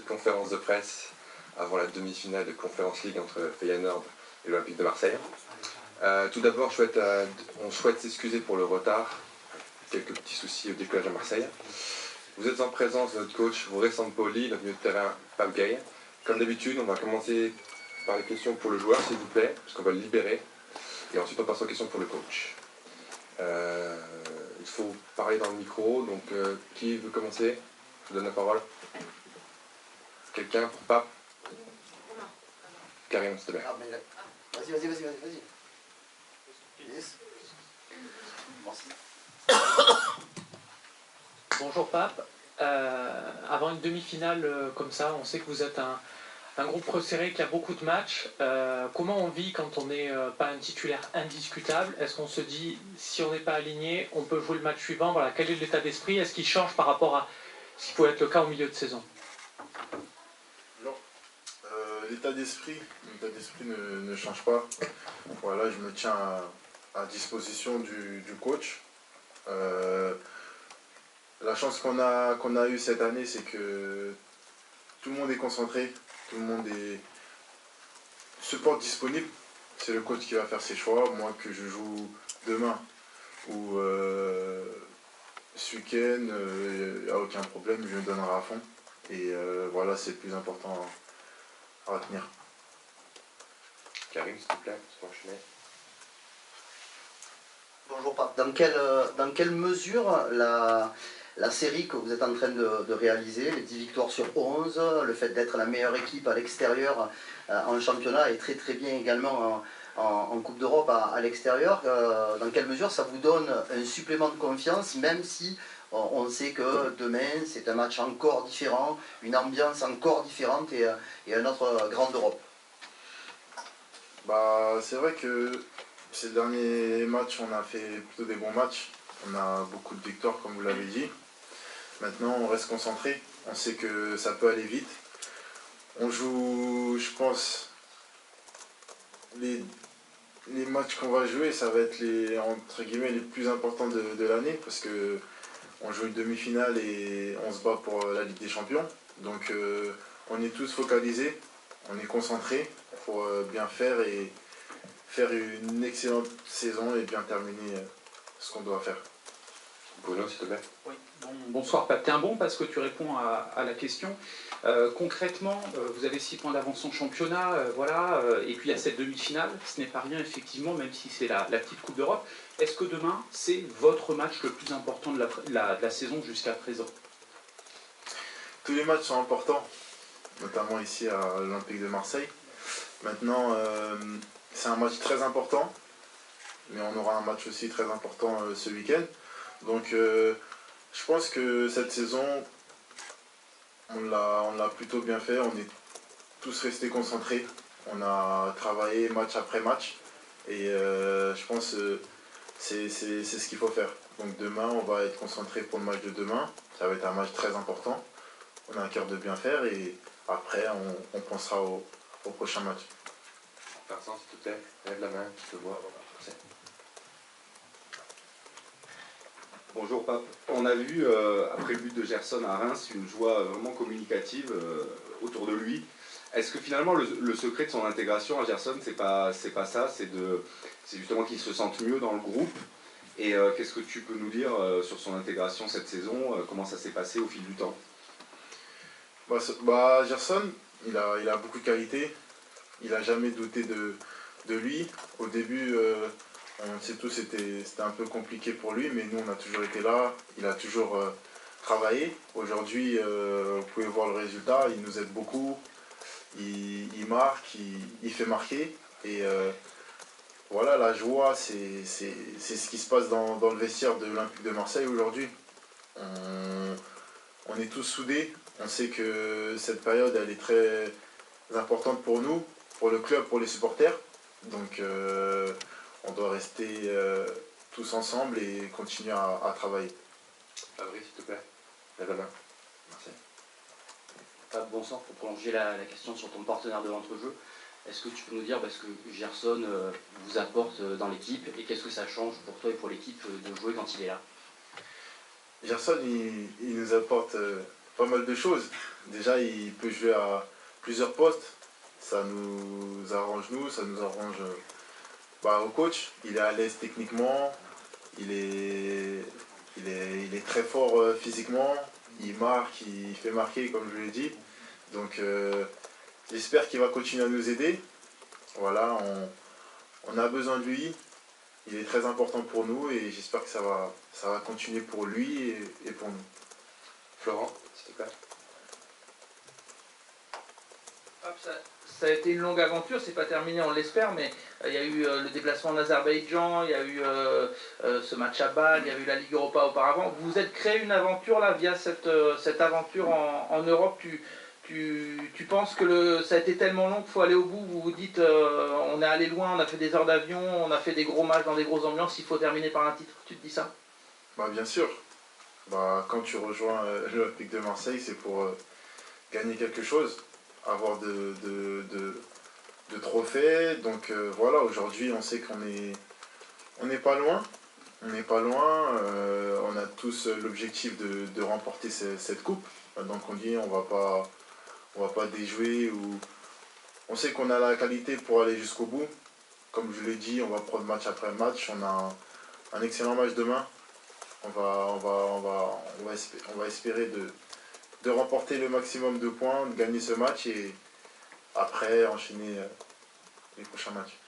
cette conférence de presse avant la demi-finale de Conference League entre Feyenoord et l'Olympique de Marseille. Tout d'abord, on souhaite s'excuser pour le retard, quelques petits soucis au décollage à Marseille. Vous êtes en présence de notre coach Rory Sampoli, notre milieu de terrain Pape Gay. Comme d'habitude, on va commencer par les questions pour le joueur, s'il vous plaît, parce qu'on va le libérer. Et ensuite, on passe aux questions pour le coach. Il faut parler dans le micro, donc qui veut commencer? Je vous donne la parole. Quelqu'un pour Pape? Karim, s'il te plaît. Vas-y. Yes. Bonjour Pape. Avant une demi-finale comme ça, on sait que vous êtes un groupe resserré qui a beaucoup de matchs. Comment on vit quand on n'est pas un titulaire indiscutable? Est-ce qu'on se dit, si on n'est pas aligné, on peut jouer le match suivant? Voilà, quel est l'état d'esprit? Est-ce qu'il change par rapport à ce qui pouvait être le cas au milieu de saison? Non. L'état d'esprit ne change pas. Voilà, je me tiens à disposition du coach. La chance qu'on a eue cette année, c'est que tout le monde est concentré, tout le monde se porte disponible. C'est le coach qui va faire ses choix. Moi, que je joue demain ou ce week-end, il n'y a aucun problème, je me donnerai à fond. Et voilà, c'est le plus important à retenir. Karim, s'il te plaît, pour enchaîner. Bonjour Pape. Dans quelle mesure la série que vous êtes en train de réaliser, les 10 victoires sur 11, le fait d'être la meilleure équipe à l'extérieur en championnat et très très bien également en Coupe d'Europe à l'extérieur, dans quelle mesure ça vous donne un supplément de confiance, même si on sait que demain c'est un match encore différent, une ambiance encore différente et un autre Grand d'Europe? C'est vrai que ces derniers matchs, on a fait plutôt des bons matchs. On a beaucoup de victoires, comme vous l'avez dit. Maintenant, on reste concentré. On sait que ça peut aller vite. On joue, je pense, les matchs qu'on va jouer, ça va être entre guillemets, les plus importants de l'année, parce que on joue une demi-finale et on se bat pour la Ligue des Champions. Donc, on est tous focalisés, on est concentrés pour bien faire et faire une excellente saison et bien terminer ce qu'on doit faire. Bruno, s'il te plaît. Oui. Bonsoir Pape. T'es un bon parce que tu réponds à la question. Concrètement, vous avez 6 points d'avance en championnat, voilà, et puis il y a cette demi-finale. Ce n'est pas rien, effectivement, même si c'est la petite Coupe d'Europe. Est-ce que demain, c'est votre match le plus important de la saison jusqu'à présent? Tous les matchs sont importants, notamment ici à l'Olympique de Marseille. Maintenant, c'est un match très important, mais on aura un match aussi très important ce week-end. Donc, je pense que cette saison, on l'a plutôt bien fait. On est tous restés concentrés. On a travaillé match après match. Et je pense que c'est ce qu'il faut faire. Donc demain, on va être concentré pour le match de demain. Ça va être un match très important. On a un cœur de bien faire et après, on pensera au prochain match. Vincent, s'il te plaît, lève la main, je te vois. Bonjour Pape. On a vu, après le but de Gerson à Reims, une joie vraiment communicative autour de lui. Est-ce que finalement le secret de son intégration à Gerson, c'est pas ça, c'est justement qu'il se sente mieux dans le groupe? Et qu'est-ce que tu peux nous dire sur son intégration cette saison? Comment ça s'est passé au fil du temps? Gerson, il a beaucoup de qualités. Il n'a jamais douté de lui. Au début, on sait tous, c'était un peu compliqué pour lui, mais nous, on a toujours été là. Il a toujours travaillé. Aujourd'hui, vous pouvez voir le résultat. Il nous aide beaucoup. Il marque, il fait marquer. Et voilà, la joie, c'est ce qui se passe dans le vestiaire de l'Olympique de Marseille aujourd'hui. On est tous soudés. On sait que cette période, elle est très importante pour nous, pour le club, pour les supporters. Donc, on doit rester tous ensemble et continuer à travailler. Fabrice, s'il te plaît, lève la main. Merci. Bonsoir, pour prolonger la question sur ton partenaire de l'entrejeu, est-ce que tu peux nous dire ce que Gerson vous apporte dans l'équipe et qu'est-ce que ça change pour toi et pour l'équipe de jouer quand il est là? Gerson, il nous apporte pas mal de choses. déjà il peut jouer à plusieurs postes. Ça nous arrange nous, ça nous arrange au coach. Il est à l'aise techniquement, il est très fort physiquement, il marque, il fait marquer comme je l'ai dit. Donc j'espère qu'il va continuer à nous aider. Voilà, on a besoin de lui. Il est très important pour nous et j'espère que ça va continuer pour lui et pour nous. Florent, s'il te plaît. Hop, ça a été une longue aventure, c'est pas terminé, on l'espère, mais il y a eu le déplacement en Azerbaïdjan, il y a eu ce match à Bâle, il y a eu la Ligue Europa auparavant. Vous vous êtes créé une aventure là via cette aventure en Europe. Tu penses que ça a été tellement long qu'il faut aller au bout, vous vous dites on est allé loin, on a fait des heures d'avion, on a fait des gros matchs dans des grosses ambiances, il faut terminer par un titre. Tu te dis ça? Bien sûr. Quand tu rejoins l'Olympique de Marseille, c'est pour gagner quelque chose, avoir de trophées. Donc voilà, aujourd'hui on sait qu'on n'est pas loin. On n'est pas loin, on a tous l'objectif de remporter cette coupe. Donc on dit on va pas déjouer ou on sait qu'on a la qualité pour aller jusqu'au bout. Comme je l'ai dit, on va prendre match après match. On a un excellent match demain. On va espérer de remporter le maximum de points, de gagner ce match et après enchaîner les prochains matchs.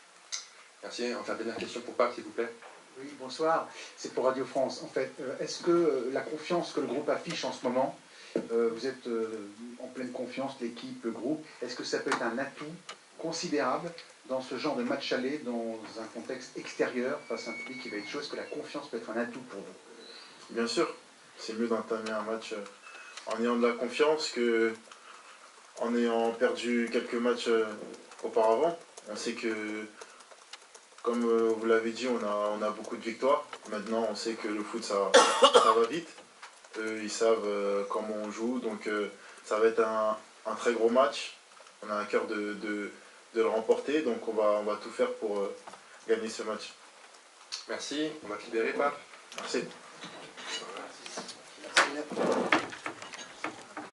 Merci. Enfin, dernière question pour Pape, s'il vous plaît. Oui, bonsoir. C'est pour Radio France. En fait, est-ce que la confiance que le groupe affiche en ce moment, vous êtes en pleine confiance, l'équipe, le groupe, est-ce que ça peut être un atout considérable dans ce genre de match aller, dans un contexte extérieur, face à un public qui va être chaud? Est-ce que la confiance peut être un atout pour vous? Bien sûr. C'est mieux d'entamer un match en ayant de la confiance que en ayant perdu quelques matchs auparavant. On sait que, comme vous l'avez dit, on a beaucoup de victoires. Maintenant, on sait que le foot, ça va vite. Eux, ils savent comment on joue. Donc, ça va être un très gros match. On a un cœur de le remporter. Donc, on va tout faire pour gagner ce match. Merci. On va te libérer, Pape. Merci. Merci.